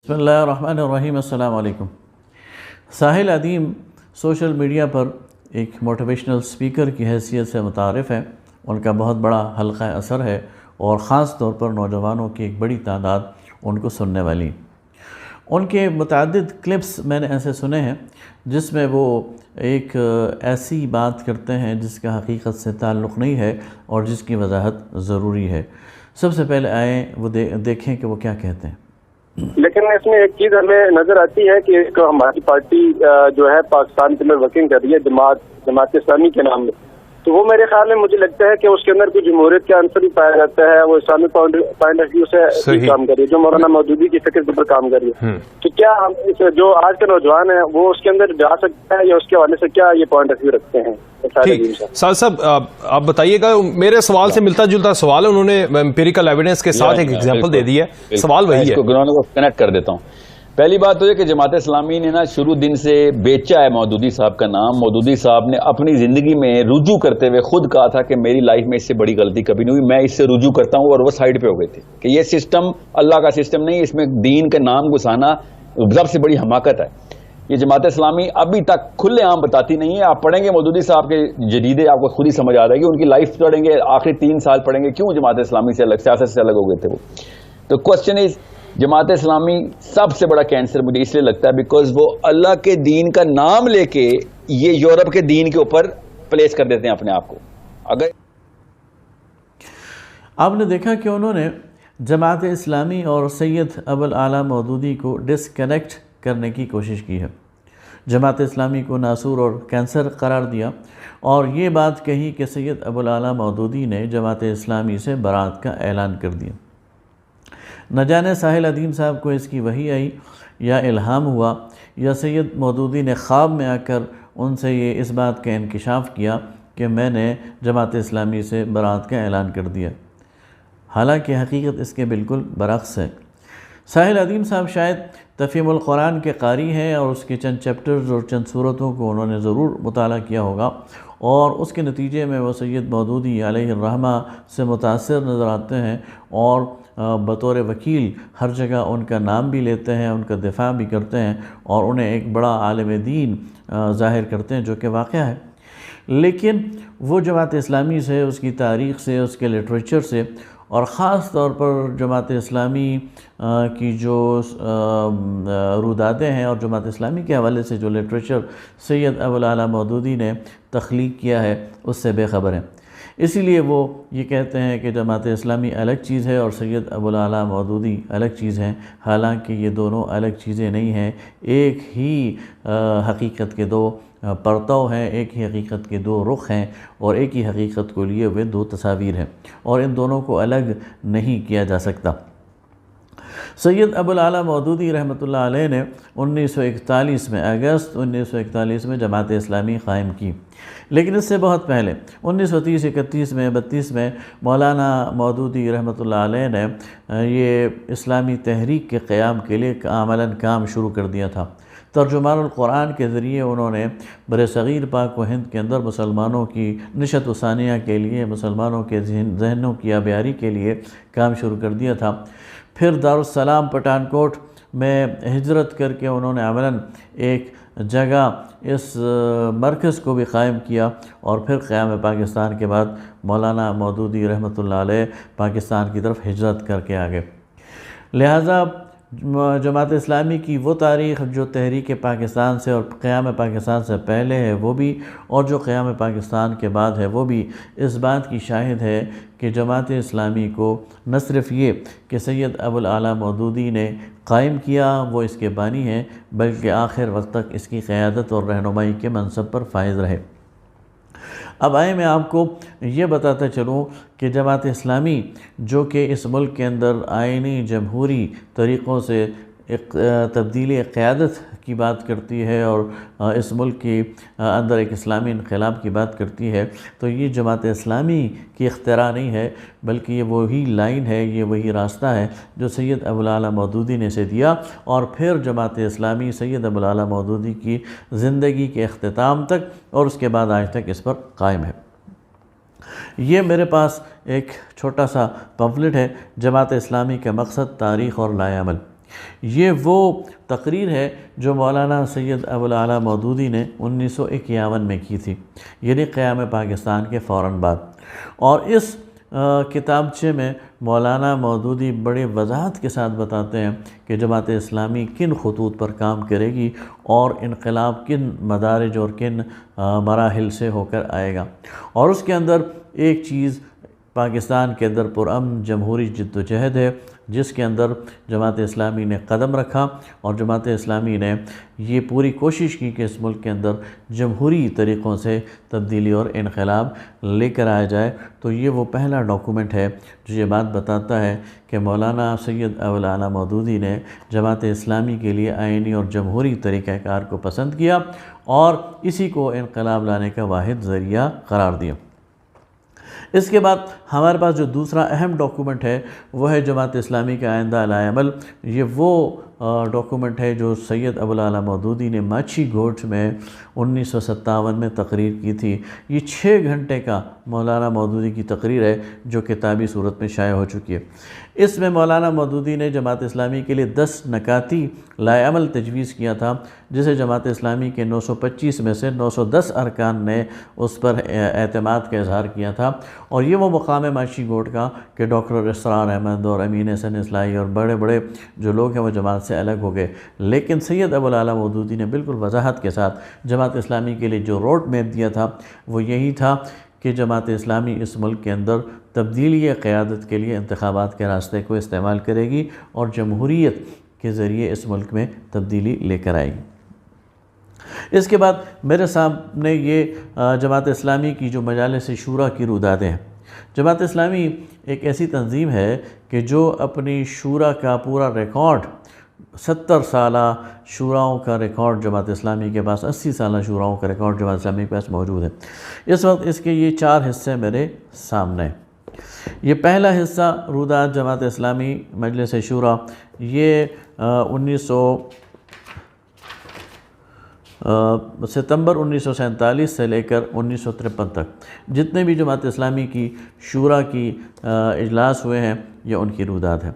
بسم اللہ الرحمن الرحیم۔ السلام علیکم۔ ساحل ادیم سوشل میڈیا پر ایک موٹیویشنل سپیکر کی حیثیت سے متعارف ہے۔ ان کا بہت بڑا حلقہ اثر ہے اور خاص طور پر نوجوانوں کی ایک بڑی تعداد ان کو سننے والی۔ ان کے متعدد کلپس میں نے ایسے سنے ہیں جس میں وہ ایک ایسی بات کرتے ہیں جس کا حقیقت سے تعلق نہیں ہے اور جس کی وضاحت ضروری ہے۔ سب سے پہلے آئیں وہ دیکھیں کہ وہ کیا کہتے ہیں۔ لیکن اس میں ایک چیز ہمیں نظر آتی ہے کہ ایک ہماری پارٹی جو ہے پاکستان کے اندر ورکنگ کر رہی ہے جماعت اسلامی کے نام میں، تو وہ میرے خیال میں مجھے لگتا ہے کہ اس کے اندر کوئی جمہوریت کا عنصر بھی پایا جاتا ہے۔ وہ اسلامی پوائنٹ آف ویو سے کام کر رہی ہے، جو مولانا مودودی کی فکر کے اوپر کام کر رہی ہے۔ تو کیا ہم جو آج کا نوجوان ہے وہ اس کے اندر جا سکتا ہے یا اس کے حوالے سے کیا یہ پوائنٹ آف ویو رکھتے ہیں؟ سال صاحب آپ بتائیے گا، میرے سوال سے ملتا جلتا سوال ہے، انہوں نے امپیریکل ایویڈنس کے ساتھ ایک ایگزامپل دے دی ہے، سوال وہی ہے۔ اس کو گراؤنڈ کو کنیکٹ کر دیتا ہوں۔ پہلی بات تو یہ کہ جماعت اسلامی نے شروع دن سے بیچا ہے مودودی صاحب کا نام۔ مودودی صاحب نے اپنی زندگی میں رجوع کرتے ہوئے خود کہا تھا کہ میری لائف میں اس سے بڑی غلطی کبھی نہیں ہوئی، میں اس سے رجوع کرتا ہوں، اور وہ سائڈ پہ ہو گئے تھے کہ یہ سسٹم اللہ کا سسٹم نہیں، اس میں دین کا نام گھسانا سب سے بڑی حماقت ہے۔ یہ جماعت اسلامی ابھی تک کھلے عام بتاتی نہیں ہے۔ آپ پڑھیں گے مودودی صاحب کے جریدے، آپ کو خود ہی سمجھ آ جائے گی، ان کی لائف پڑھیں گے، آخری 3 سال پڑھیں گے کیوں جماعت اسلامی سے الگ، سیاست سے الگ ہو گئے تھے وہ۔ تو کوسچن از، جماعت اسلامی سب سے بڑا کینسر مجھے اس لیے لگتا ہے بیکاز وہ اللہ کے دین کا نام لے کے یہ یورپ کے دین کے اوپر پلیس کر دیتے ہیں اپنے آپ کو۔ اگر آپ نے دیکھا کہ انہوں نے جماعت اسلامی اور سید ابوالعالی مودودی کو ڈسکنیکٹ کرنے کی کوشش کی ہے، جماعت اسلامی کو ناسور اور کینسر قرار دیا، اور یہ بات کہی کہ سید ابوالعالی مودودی نے جماعت اسلامی سے برات کا اعلان کر دیا۔ نہ جانے ساحل ادیم صاحب کو اس کی وحی آئی یا الہام ہوا، یا سید مودودی نے خواب میں آ کر ان سے یہ اس بات کا انکشاف کیا کہ میں نے جماعت اسلامی سے برات کا اعلان کر دیا، حالانکہ حقیقت اس کے بالکل برعکس ہے۔ ساحل ادیم صاحب شاید تفہیم القرآن کے قاری ہیں اور اس کے چند چیپٹرز اور چند صورتوں کو انہوں نے ضرور مطالعہ کیا ہوگا، اور اس کے نتیجے میں وہ سید مودودی علیہ الرحمہ سے متاثر نظر آتے ہیں، اور بطور وکیل ہر جگہ ان کا نام بھی لیتے ہیں، ان کا دفاع بھی کرتے ہیں، اور انہیں ایک بڑا عالم دین ظاہر کرتے ہیں، جو کہ واقعہ ہے۔ لیکن وہ جماعت اسلامی سے، اس کی تاریخ سے، اس کے لٹریچر سے، اور خاص طور پر جماعت اسلامی کی جو رودادیں ہیں اور جماعت اسلامی کے حوالے سے جو لٹریچر سید ابوالعالی مودودی نے تخلیق کیا ہے، اس سے بے خبر ہیں۔ اسی لیے وہ یہ کہتے ہیں کہ جماعت اسلامی الگ چیز ہے اور سید ابوالعالی مودودی الگ چیز ہیں، حالانکہ یہ دونوں الگ چیزیں نہیں ہیں، ایک ہی حقیقت کے دو پرتو ہیں، ایک ہی حقیقت کے دو رخ ہیں، اور ایک ہی حقیقت کو لیے ہوئے دو تصاویر ہیں، اور ان دونوں کو الگ نہیں کیا جا سکتا۔ سید ابوالعالی مودودی رحمۃ اللہ علیہ نے 1941 میں، اگست 1941 میں جماعت اسلامی قائم کی، لیکن اس سے بہت پہلے 1930، 31 میں، 32 میں مولانا مودودی رحمۃ اللہ علیہ نے یہ اسلامی تحریک کے قیام کے لیے عملاً کام شروع کر دیا تھا۔ ترجمان القرآن کے ذریعے انہوں نے برصغیر پاک و ہند کے اندر مسلمانوں کی نشت و ثانیہ کے لیے، مسلمانوں کے ذہنوں کی آبیاری کے لیے کام شروع کر دیا تھا۔ پھر دارالسلام پٹھان کوٹ میں ہجرت کر کے انہوں نے عملاً ایک جگہ اس مرکز کو بھی قائم کیا، اور پھر قیام پاکستان کے بعد مولانا مودودی رحمۃ اللہ علیہ پاکستان کی طرف ہجرت کر کے آگے۔ لہٰذا جماعت اسلامی کی وہ تاریخ جو تحریک پاکستان سے اور قیام پاکستان سے پہلے ہے وہ بھی، اور جو قیام پاکستان کے بعد ہے وہ بھی، اس بات کی شاہد ہے کہ جماعت اسلامی کو نہ صرف یہ کہ سید ابوالعالی مودودی نے قائم کیا، وہ اس کے بانی ہیں، بلکہ آخر وقت تک اس کی قیادت اور رہنمائی کے منصب پر فائز رہے۔ اب آئے میں آپ کو یہ بتاتا چلوں کہ جماعت اسلامی جو کہ اس ملک کے اندر آئینی جمہوری طریقوں سے تبدیلی قیادت کی بات کرتی ہے اور اس ملک کی اندر ایک اسلامی انقلاب کی بات کرتی ہے، تو یہ جماعت اسلامی کی اختراع نہیں ہے، بلکہ یہ وہی لائن ہے، یہ وہی راستہ ہے جو سید ابوالعالی مودودی نے اسے دیا، اور پھر جماعت اسلامی سید ابوالعالی مودودی کی زندگی کے اختتام تک اور اس کے بعد آج تک اس پر قائم ہے۔ یہ میرے پاس ایک چھوٹا سا پمفلٹ ہے، جماعت اسلامی کا مقصد، تاریخ اور لائے عمل۔ یہ وہ تقریر ہے جو مولانا سید ابوالعلا مودودی نے 1951 میں کی تھی، یعنی قیام پاکستان کے فوراً بعد۔ اور اس کتابچے میں مولانا مودودی بڑے وضاحت کے ساتھ بتاتے ہیں کہ جماعت اسلامی کن خطوط پر کام کرے گی اور انقلاب کن مدارج اور کن مراحل سے ہو کر آئے گا۔ اور اس کے اندر ایک چیز پاکستان کے اندر پرامن جمہوری جد و جہد ہے، جس کے اندر جماعت اسلامی نے قدم رکھا، اور جماعت اسلامی نے یہ پوری کوشش کی کہ اس ملک کے اندر جمہوری طریقوں سے تبدیلی اور انقلاب لے کر آیا جائے۔ تو یہ وہ پہلا ڈاکومنٹ ہے جو یہ بات بتاتا ہے کہ مولانا سید ابوالعلا مودودی نے جماعت اسلامی کے لیے آئینی اور جمہوری طریقہ کار کو پسند کیا اور اسی کو انقلاب لانے کا واحد ذریعہ قرار دیا۔ اس کے بعد ہمارے پاس جو دوسرا اہم ڈاکومنٹ ہے وہ ہے جماعت اسلامی کا آئندہ علیہ عمل۔ یہ وہ ڈاکومنٹ ہے جو سید ابوالعلا مودودی نے ماچھی گھوٹ میں 1957 میں تقریر کی تھی۔ یہ 6 گھنٹے کا مولانا مودودی کی تقریر ہے جو کتابی صورت میں شائع ہو چکی ہے۔ اس میں مولانا مودودی نے جماعت اسلامی کے لیے 10 نکاتی لائے عمل تجویز کیا تھا، جسے جماعت اسلامی کے 925 میں سے 910 ارکان نے اس پر اعتماد کا اظہار کیا تھا۔ اور یہ وہ مقام ہے ماچھی گھوٹ کا کہ ڈاکٹر اسرار احمد اور امین حسن اصلاحی اور بڑے بڑے جو لوگ ہیں وہ جماعت سے الگ ہو گئے، لیکن سید ابوالعلا مودودی نے بالکل وضاحت کے ساتھ جماعت اسلامی کے لیے جو روڈ میپ دیا تھا وہ یہی تھا کہ جماعت اسلامی اس ملک کے اندر تبدیلی قیادت کے لیے انتخابات کے راستے کو استعمال کرے گی اور جمہوریت کے ذریعے اس ملک میں تبدیلی لے کر آئے گی۔ اس کے بعد میرے سامنے یہ جماعت اسلامی کی جو مجالس شورا کی رودادیں ہیں۔ جماعت اسلامی ایک ایسی تنظیم ہے کہ جو اپنی شورا کا پورا ریکارڈ 70 سالہ شوراؤں کا ریکارڈ جماعت اسلامی کے پاس، 80 سالہ شوراؤں کا ریکارڈ جماعت اسلامی کے پاس موجود ہے۔ اس وقت اس کے یہ 4 حصے میرے سامنے ہیں۔ یہ پہلا حصہ روداد جماعت اسلامی مجلس شورا، یہ 1947 سے لے کر 1953 تک جتنے بھی جماعت اسلامی کی شورا کی اجلاس ہوئے ہیں یہ ان کی روداد ہے۔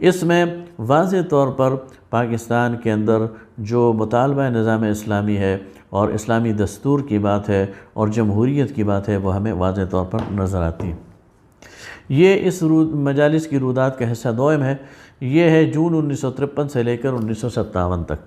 اس میں واضح طور پر پاکستان کے اندر جو مطالبہ نظام اسلامی ہے اور اسلامی دستور کی بات ہے اور جمہوریت کی بات ہے وہ ہمیں واضح طور پر نظر آتی ہے۔ یہ اس مجالس کی روداد کا حصہ دوم ہے، یہ ہے جون 1953 سے لے کر 1957 تک۔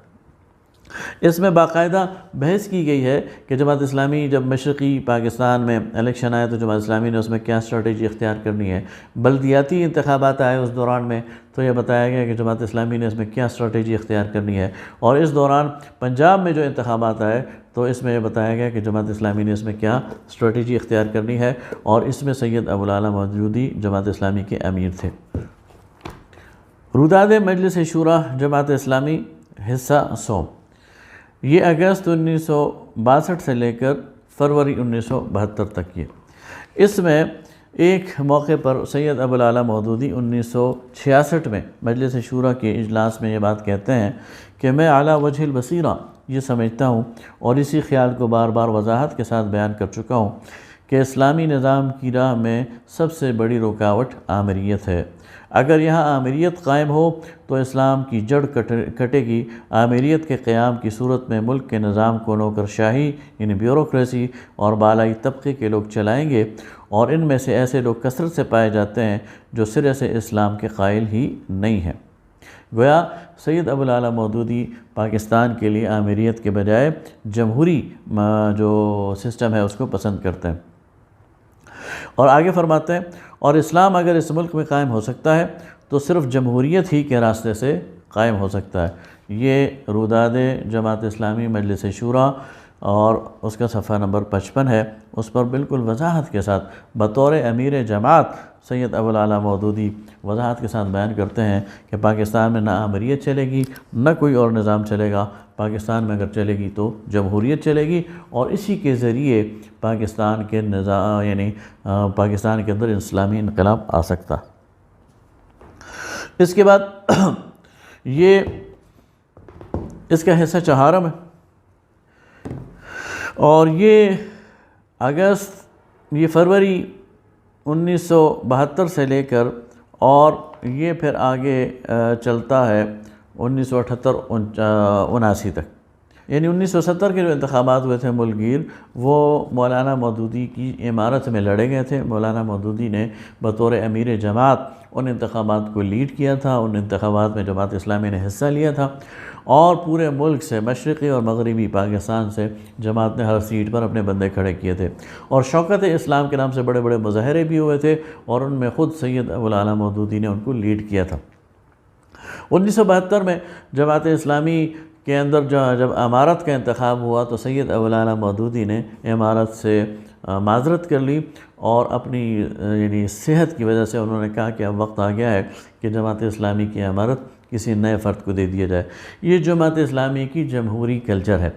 اس میں باقاعدہ بحث کی گئی ہے کہ جماعت اسلامی جب مشرقی پاکستان میں الیکشن آئے تو جماعت اسلامی نے اس میں کیا اسٹریٹجی اختیار کرنی ہے، بلدیاتی انتخابات آئے اس دوران میں تو یہ بتایا گیا کہ جماعت اسلامی نے اس میں کیا اسٹریٹجی اختیار کرنی ہے، اور اس دوران پنجاب میں جو انتخابات آئے تو اس میں یہ بتایا گیا کہ جماعت اسلامی نے اس میں کیا اسٹریٹجی اختیار کرنی ہے، اور اس میں سید ابوالعلا مودودی جماعت اسلامی کے امیر تھے۔ روداد مجلس شورا جماعت اسلامی حصہ 100، یہ اگست 1962 سے لے کر فروری 1972 تک کی۔ اس میں ایک موقع پر سید ابوالعلا مودودی 1966 میں مجلس شورا کے اجلاس میں یہ بات کہتے ہیں کہ میں اعلیٰ وجہ البصیرہ یہ سمجھتا ہوں اور اسی خیال کو بار بار وضاحت کے ساتھ بیان کر چکا ہوں کہ اسلامی نظام کی راہ میں سب سے بڑی رکاوٹ آمریت ہے۔ اگر یہاں آمریت قائم ہو تو اسلام کی جڑ کٹے گی۔ آمریت کے قیام کی صورت میں ملک کے نظام کو نوکرشاہی یعنی بیوروکریسی اور بالائی طبقے کے لوگ چلائیں گے، اور ان میں سے ایسے لوگ کثرت سے پائے جاتے ہیں جو سرے سے اسلام کے قائل ہی نہیں ہیں۔ گویا سید ابوالعلا مودودی پاکستان کے لیے آمریت کے بجائے جمہوری جو سسٹم ہے اس کو پسند کرتے ہیں، اور آگے فرماتے ہیں اور اسلام اگر اس ملک میں قائم ہو سکتا ہے تو صرف جمہوریت ہی کے راستے سے قائم ہو سکتا ہے۔ یہ روداد جماعت اسلامی مجلس شورا اور اس کا صفحہ نمبر 55 ہے، اس پر بالکل وضاحت کے ساتھ بطور امیر جماعت سید ابوالعلا مودودی وضاحت کے ساتھ بیان کرتے ہیں کہ پاکستان میں نہ آمریت چلے گی نہ کوئی اور نظام چلے گا، پاکستان میں اگر چلے گی تو جمہوریت چلے گی، اور اسی کے ذریعے پاکستان کے نظام یعنی پاکستان کے اندر اسلامی انقلاب آ سکتا۔ اس کے بعد یہ اس کا حصہ چہارم ہے، اور یہ فروری 1972 سے لے کر اور یہ پھر آگے چلتا ہے 1978-79 تک، یعنی 1970 کے جو انتخابات ہوئے تھے ملک گیر، وہ مولانا مودودی کی عمارت میں لڑے گئے تھے۔ مولانا مودودی نے بطور امیر جماعت ان انتخابات کو لیڈ کیا تھا، ان انتخابات میں جماعت اسلامی نے حصہ لیا تھا، اور پورے ملک سے، مشرقی اور مغربی پاکستان سے جماعت نے ہر سیٹ پر اپنے بندے کھڑے کیے تھے، اور شوکت اسلام کے نام سے بڑے بڑے مظاہرے بھی ہوئے تھے، اور ان میں خود سید ابوالعلا مودودی نے ان کو لیڈ کیا تھا۔ 1972 میں جماعت اسلامی کے اندر جب امارت کا انتخاب ہوا تو سید ابوالعلا مودودی نے امارت سے معذرت کر لی، اور اپنی یعنی صحت کی وجہ سے انہوں نے کہا کہ اب وقت آ گیا ہے کہ جماعت اسلامی کی امارت کسی نئے فرد کو دے دیا جائے۔ یہ جماعت اسلامی کی جمہوری کلچر ہے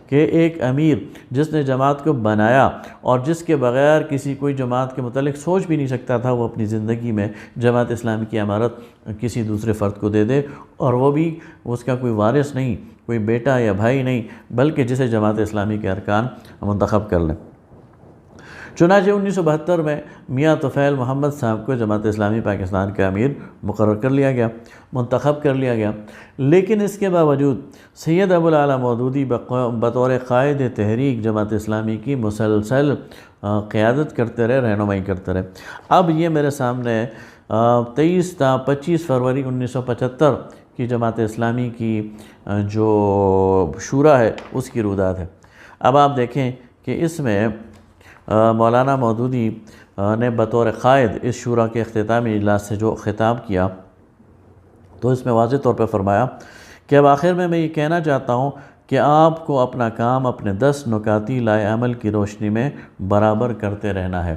کہ ایک امیر جس نے جماعت کو بنایا اور جس کے بغیر کسی کوئی جماعت کے متعلق سوچ بھی نہیں سکتا تھا، وہ اپنی زندگی میں جماعت اسلامی کی امارت کسی دوسرے فرد کو دے دے، اور وہ بھی اس کا کوئی وارث نہیں، کوئی بیٹا یا بھائی نہیں، بلکہ جسے جماعت اسلامی کے ارکان منتخب کر لیں۔ چنانچہ 1972 میں میاں طفیل محمد صاحب کو جماعت اسلامی پاکستان کا امیر مقرر کر لیا گیا، منتخب کر لیا گیا، لیکن اس کے باوجود سید ابوالعلا مودودی بطور قائد تحریک جماعت اسلامی کی مسلسل قیادت کرتے رہے، رہنمائی کرتے رہے۔ اب یہ میرے سامنے 23 تا 25 فروری 1975 کی جماعت اسلامی کی جو شورا ہے اس کی رودات ہے۔ اب آپ دیکھیں کہ اس میں مولانا مودودی نے بطور قائد اس شورا کے اختتامی اجلاس سے جو خطاب کیا تو اس میں واضح طور پہ فرمایا کہ اب آخر میں یہ کہنا چاہتا ہوں کہ آپ کو اپنا کام اپنے 10 نکاتی لائے عمل کی روشنی میں برابر کرتے رہنا ہے۔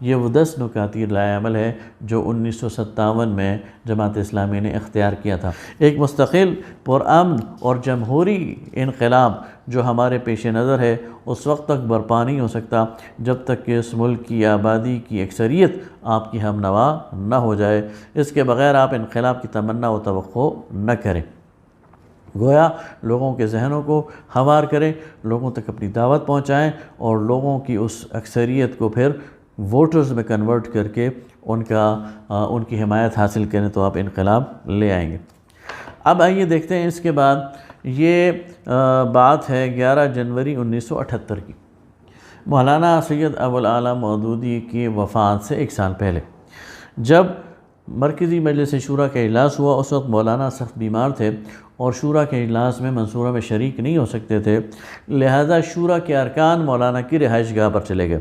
یہ وہ 10 نکاتی لائے عمل ہے جو 1957 میں جماعت اسلامی نے اختیار کیا تھا۔ ایک مستقل، پرامن اور جمہوری انقلاب جو ہمارے پیش نظر ہے اس وقت تک برپا نہیں ہو سکتا جب تک کہ اس ملک کی آبادی کی اکثریت آپ کی ہم نوا نہ ہو جائے۔ اس کے بغیر آپ انقلاب کی تمنا و توقع نہ کریں۔ گویا لوگوں کے ذہنوں کو ہموار کریں، لوگوں تک اپنی دعوت پہنچائیں، اور لوگوں کی اس اکثریت کو پھر ووٹرز میں کنورٹ کر کے ان کی حمایت حاصل کریں تو آپ انقلاب لے آئیں گے۔ اب آئیے دیکھتے ہیں اس کے بعد یہ بات ہے 11 جنوری 1978 کی، مولانا سید ابوالعلا مودودی کی وفات سے 1 سال پہلے، جب مرکزی مجلس شورا کا اجلاس ہوا۔ اس وقت مولانا سخت بیمار تھے اور شورا کے اجلاس میں منصورہ میں شریک نہیں ہو سکتے تھے، لہذا شورا کے ارکان مولانا کی رہائش گاہ پر چلے گئے،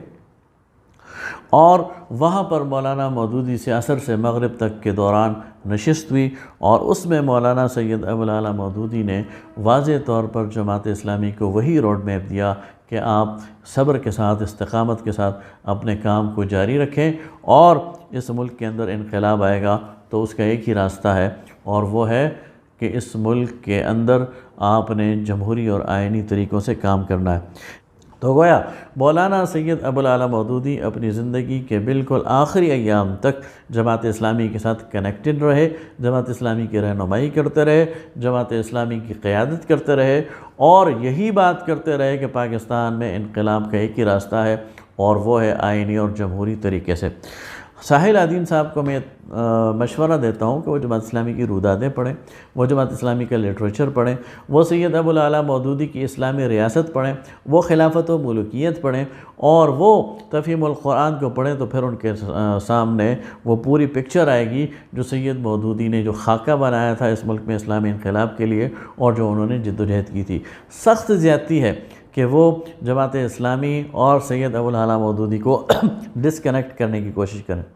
اور وہاں پر مولانا مودودی سے عصر سے مغرب تک کے دوران نشست ہوئی، اور اس میں مولانا سید ابوالعلا مودودی نے واضح طور پر جماعت اسلامی کو وہی روڈ میپ دیا کہ آپ صبر کے ساتھ، استقامت کے ساتھ اپنے کام کو جاری رکھیں، اور اس ملک کے اندر انقلاب آئے گا تو اس کا ایک ہی راستہ ہے، اور وہ ہے کہ اس ملک کے اندر آپ نے جمہوری اور آئینی طریقوں سے کام کرنا ہے۔ تو گویا مولانا سید ابوالعلا مودودی اپنی زندگی کے بالکل آخری ایام تک جماعت اسلامی کے ساتھ کنیکٹڈ رہے، جماعت اسلامی کی رہنمائی کرتے رہے، جماعت اسلامی کی قیادت کرتے رہے، اور یہی بات کرتے رہے کہ پاکستان میں انقلاب کا ایک ہی راستہ ہے، اور وہ ہے آئینی اور جمہوری طریقے سے۔ ساحل عدیم صاحب کو میں مشورہ دیتا ہوں کہ وہ جماعت اسلامی کی روداتیں پڑھیں، وہ جماعت اسلامی کا لٹریچر پڑھیں، وہ سید ابوالعلا مودودی کی اسلامی ریاست پڑھیں، وہ خلافت و ملوکیت پڑھیں، اور وہ تفہیم القرآن کو پڑھیں، تو پھر ان کے سامنے وہ پوری پکچر آئے گی جو سید مودودی نے جو خاکہ بنایا تھا اس ملک میں اسلامی انقلاب کے لیے، اور جو انہوں نے جد و جہد کی تھی۔ سخت زیادتی ہے کہ وہ جماعت اسلامی اور سید ابوالعلا مودودی کو ڈسکنیکٹ کرنے کی کوشش کریں۔